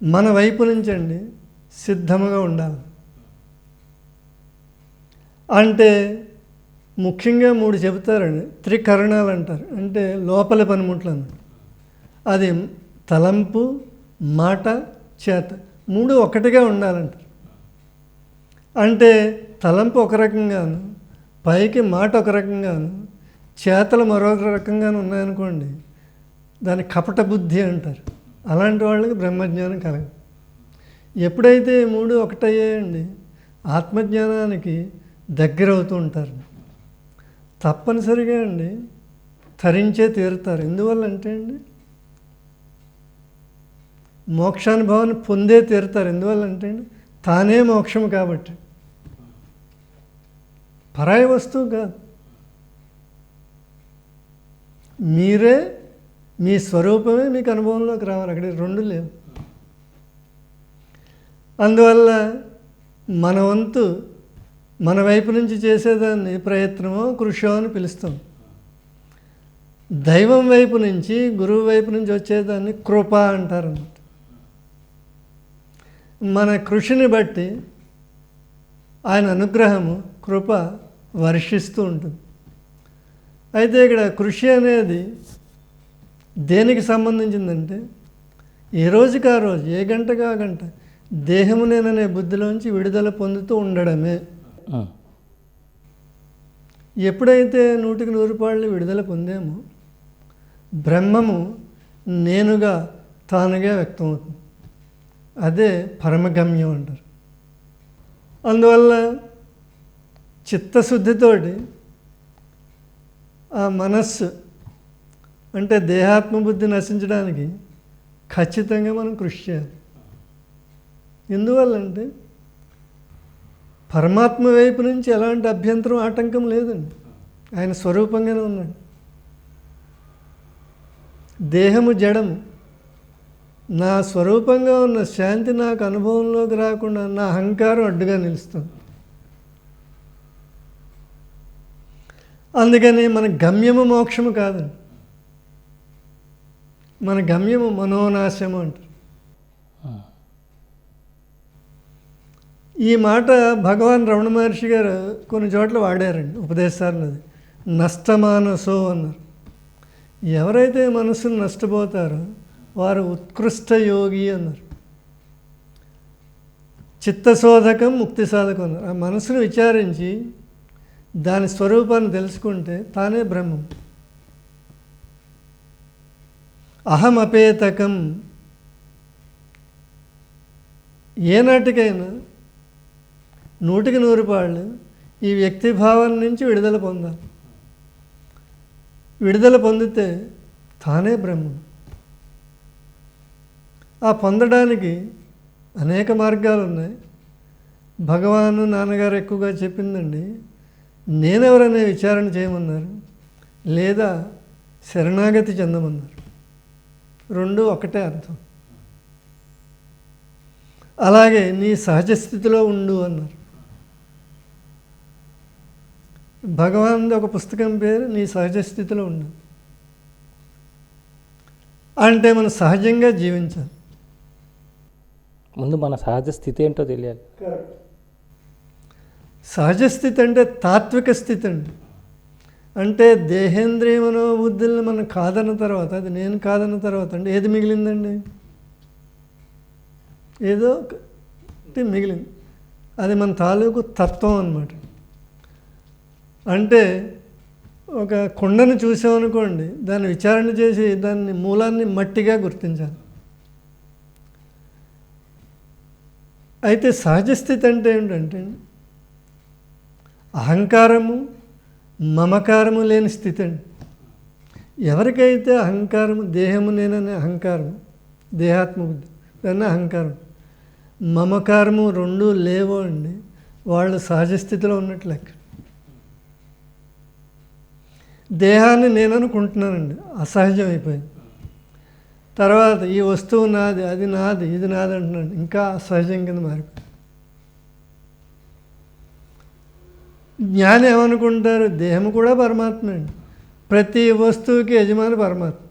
మన వైపు నుంచి అండి సిద్ధముగా ఉండాలి. అంటే ముఖ్యంగా 3 చెబుతారండి. త్రికరణాలు అంటారు. అంటే లోపలి పనిముట్లు అన్నమాట. అది తలంపు, మాట, చేత 3 ఒకటిగా ఉండాలంటారు. అంటే తలంపు ఒక రకంగాను, పైకి మాట ఒక రకంగాను, చేతలు మరొక రకంగాను ఉన్నాయనుకోండి, దాన్ని కపట బుద్ధి అంటారు. అలాంటి వాళ్ళకి బ్రహ్మజ్ఞానం కలగదు. ఎప్పుడైతే 3 ఒకటయ్యాయండి, ఆత్మజ్ఞానానికి దగ్గర అవుతూ ఉంటారు. తప్పనిసరిగా అండి తరించే తీరుతారు. ఎందువల్ల అంటే అండి మోక్షానుభవాన్ని పొందే తీరుతారు. ఎందువల్ల అంటే అండి తానే మోక్షం కాబట్టి, పరాయి వస్తువు కాదు. మీరే, మీ స్వరూపమే మీకు అనుభవంలోకి రావాలి. అక్కడ 2 లేవు. అందువల్ల మన వంతు మన వైపు నుంచి చేసేదాన్ని ప్రయత్నమో కృషో అని పిలుస్తాం. దైవం వైపు నుంచి, గురువు వైపు నుంచి వచ్చేదాన్ని కృప అంటారన్నమాట. మన కృషిని బట్టి ఆయన అనుగ్రహము, కృప వర్షిస్తూ ఉంటుంది. అయితే ఇక్కడ కృషి అనేది దేనికి సంబంధించిందంటే ఏ రోజుకి ఆ రోజు, ఏ గంటకు ఆ గంట దేహము నేననే బుద్ధిలోంచి విడుదల పొందుతూ ఉండడమే. ఎప్పుడైతే 100కి 100 విడుదల పొందామో బ్రహ్మము నేనుగా, తానుగా వ్యక్తమవుతుంది. అదే పరమగమ్యం అంటారు. అందువల్ల చిత్తశుద్ధితోటి ఆ మనస్సు అంటే దేహాత్మబుద్ధి నశించడానికి ఖచ్చితంగా మనం కృషి చేయాలి. ఎందువల్లంటే పరమాత్మ వైపు నుంచి ఎలాంటి అభ్యంతరం, ఆటంకం లేదండి. ఆయన స్వరూపంగానే ఉన్నాడు. దేహము జడము, నా స్వరూపంగా ఉన్న శాంతి నాకు అనుభవంలోకి రాకుండా నా అహంకారం అడ్డుగా నిలుస్తుంది. అందుకని మన గమ్యము మోక్షము కాదండి, మన గమ్యము మనోనాశము అంటారు. ఈ మాట భగవాన్ రమణ మహర్షి గారు కొన్ని చోట్ల వాడారండి ఉపదేశాలు. నష్టమానసో అన్నారు. ఎవరైతే మనసును నష్టపోతారో వారు ఉత్కృష్ట యోగి అన్నారు. చిత్తశోధకం, ముక్తి సాధకం అన్నారు. ఆ మనసును విచారించి దాని స్వరూపాన్ని తెలుసుకుంటే తానే బ్రహ్మం. అహమపేతకం, ఏనాటికైనా 100కి 100 ఈ వ్యక్తిభావం నుంచి విడుదల పొందాలి. విడుదల పొందితే తానే బ్రహ్మం. ఆ పొందడానికి అనేక మార్గాలు ఉన్నాయి. భగవాను, నాన్నగారు ఎక్కువగా చెప్పిందండి, నేనెవరనే విచారణ చేయమన్నారు, లేదా శరణాగతి చెందమన్నారు. 2 ఒకటే అర్థం. అలాగే నీ సహజ స్థితిలో ఉండు అన్నారు. భగవాన్ ఒక పుస్తకం పేరు నీ సహజ స్థితిలో ఉండు. అంటే మనం సహజంగా జీవించాలి. ముందు మన సహజ స్థితి ఏంటో తెలియాలి. సహజ స్థితి అంటే తాత్విక స్థితి అండి. అంటే దేహేంద్రియ మనోబుద్ధుల్ని మనం కాదన్న తర్వాత, అది నేను కాదన్న తర్వాత అండి ఏది మిగిలిందండి? ఏదో ఒకటి మిగిలింది. అది మన తాలూకు తత్వం అన్నమాట. అంటే ఒక కొండను చూసామనుకోండి, దాన్ని విచారణ చేసి దాన్ని మూలాన్ని మట్టిగా గుర్తించాలి. అయితే సహజ స్థితి అంటే ఏంటంటే అహంకారము, మమకారము లేని స్థితి అండి. ఎవరికైతే అహంకారము, దేహము నేననే అహంకారం, దేహాత్మబుద్ధి దాన్ని అహంకారం, మమకారము 2 లేవో అండి, వాళ్ళు సహజ స్థితిలో ఉన్నట్లు లెక్క. దేహాన్ని నేను అనుకుంటున్నానండి, అసహజం అయిపోయింది. తర్వాత ఈ వస్తువు నాది, అది నాది, ఇది నాది అంటున్నాను, ఇంకా అసహజం కింద మారిపోయింది. జ్ఞాని ఏమనుకుంటారు? దేహము కూడా పరమాత్మ అండి, ప్రతి వస్తువుకి యజమాని పరమాత్మ.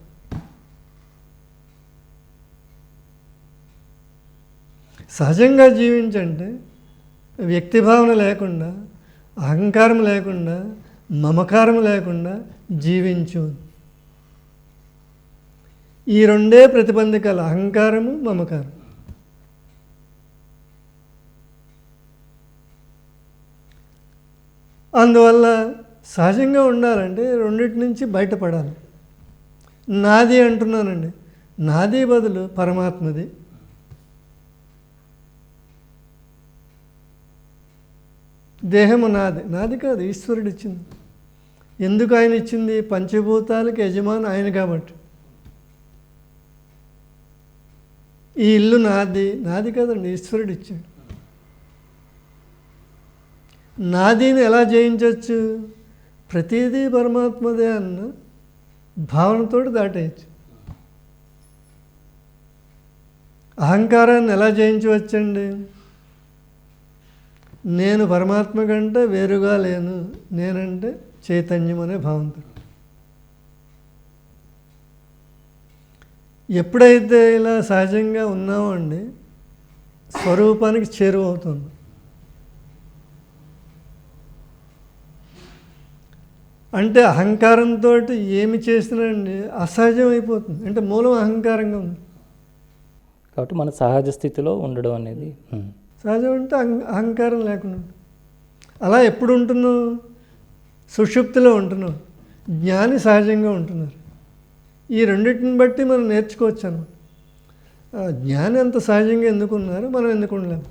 సహజంగా జీవించంటే వ్యక్తిభావన లేకుండా, అహంకారం లేకుండా, మమకారం లేకుండా జీవించు. ఈ రెండే ప్రతిబంధకాలు, అహంకారము, మమకారం. అందువల్ల సహజంగా ఉండాలంటే రెండింటి నుంచి బయటపడాలి. నాది అంటున్నానండి, నాది బదులు పరమాత్మది. దేహము నాది, నాది కాదు, ఈశ్వరుడు ఇచ్చింది. ఎందుకు ఆయన ఇచ్చింది? పంచభూతాలకు యజమాని ఆయన కాబట్టి. ఈ ఇల్లు నాది, నాది కాదండి, ఈశ్వరుడు ఇచ్చాడు. నాదిని ఎలా జయించవచ్చు? ప్రతిదీ పరమాత్మదే అన్న భావనతో దాటేయచ్చు. అహంకారాన్ని ఎలా జయించవచ్చండి? నేను పరమాత్మ కంటే వేరుగా లేను, నేనంటే చైతన్యం అనే భావంతో. ఎప్పుడైతే ఇలా సహజంగా ఉన్నామో అండి, స్వరూపానికి చేరువవుతుంది. అంటే అహంకారంతో ఏమి చేసినండి అసహజం అయిపోతుంది. అంటే మూలం అహంకారంగా ఉంది కాబట్టి మన సహజ స్థితిలో ఉండడం అనేది సహజం. అంటే అహంకారం లేకుండా అలా ఎప్పుడు ఉంటున్నావు? సుషుప్తిలో ఉంటున్నావు. జ్ఞాని సహజంగా ఉంటున్నారు. ఈ రెండింటిని బట్టి మనం నేర్చుకోవచ్చు అన్నమాట. జ్ఞాని అంత సహజంగా ఎందుకు ఉన్నారు, మనం ఎందుకు ఉండలేము?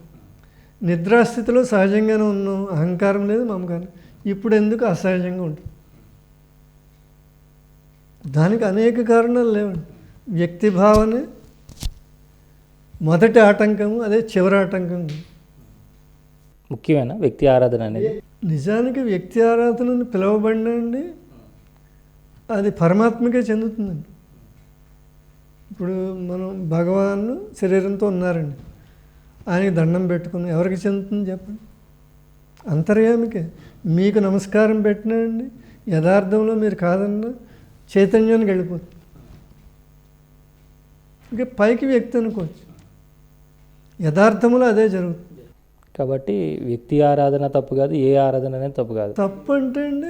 నిద్రాస్థితిలో సహజంగానే ఉన్నాం, అహంకారం లేదు, మమకారం. ఇప్పుడు ఎందుకు అసహజంగా ఉంటుంది? దానికి అనేక కారణాలు లేవండి. వ్యక్తి భావనే మొదటి ఆటంకము, అదే చివరి ఆటంకం. ముఖ్యమైన వ్యక్తి ఆరాధన అనేది నిజానికి వ్యక్తి ఆరాధనని పిలువబడినండి అది పరమాత్మకే చెందుతుందండి. ఇప్పుడు మనం భగవాన్ శరీరంతో ఉన్నారండి, ఆయనకి దండం పెట్టుకుని ఎవరికి చెందుతుంది చెప్పండి? అంతర్యామికే. మీకు నమస్కారం పెట్టినండి యథార్థంలో మీరు కాదన్నా చైతన్యానికి వెళ్ళిపోతుంది. ఇంకా పైకి వ్యక్తి అనుకోవచ్చు, యథార్థములో అదే జరుగుతుంది. కాబట్టి వ్యక్తి ఆరాధన తప్పు కాదు, ఏ ఆరాధన అనేది తప్పు కాదు. తప్పు అంటే అండి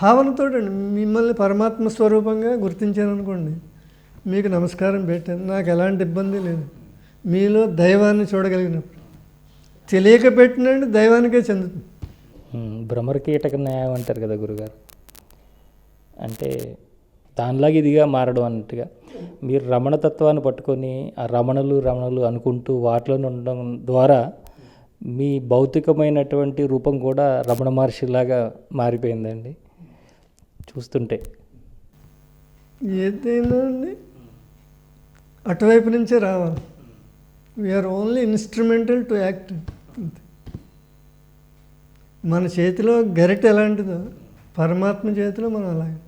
భావనతో అండి. మిమ్మల్ని పరమాత్మ స్వరూపంగా గుర్తించాను అనుకోండి, మీకు నమస్కారం పెట్టాను, నాకు ఎలాంటి ఇబ్బంది లేదు. మీలో దైవాన్ని చూడగలిగినప్పుడు. తెలియక పెట్టినండి దైవానికే చెందుతుంది. భ్రమరకీటక న్యాయం అంటారు కదా గురుగారు. అంటే దానిలాగా ఇదిగా మారడం అన్నట్టుగా మీరు రమణతత్వాన్ని పట్టుకొని ఆ రమణలు అనుకుంటూ వాటిలోనే ఉండడం ద్వారా మీ భౌతికమైనటువంటి రూపం కూడా రమణ మహర్షిలాగా మారిపోయిందండి చూస్తుంటే. ఏదైనా అండి అటువైపు నుంచే రావాలి. We are only instrumental to act. మన చేతిలో గరిటె ఎలాంటిదో పరమాత్మ చేతిలో మనం అలాగే.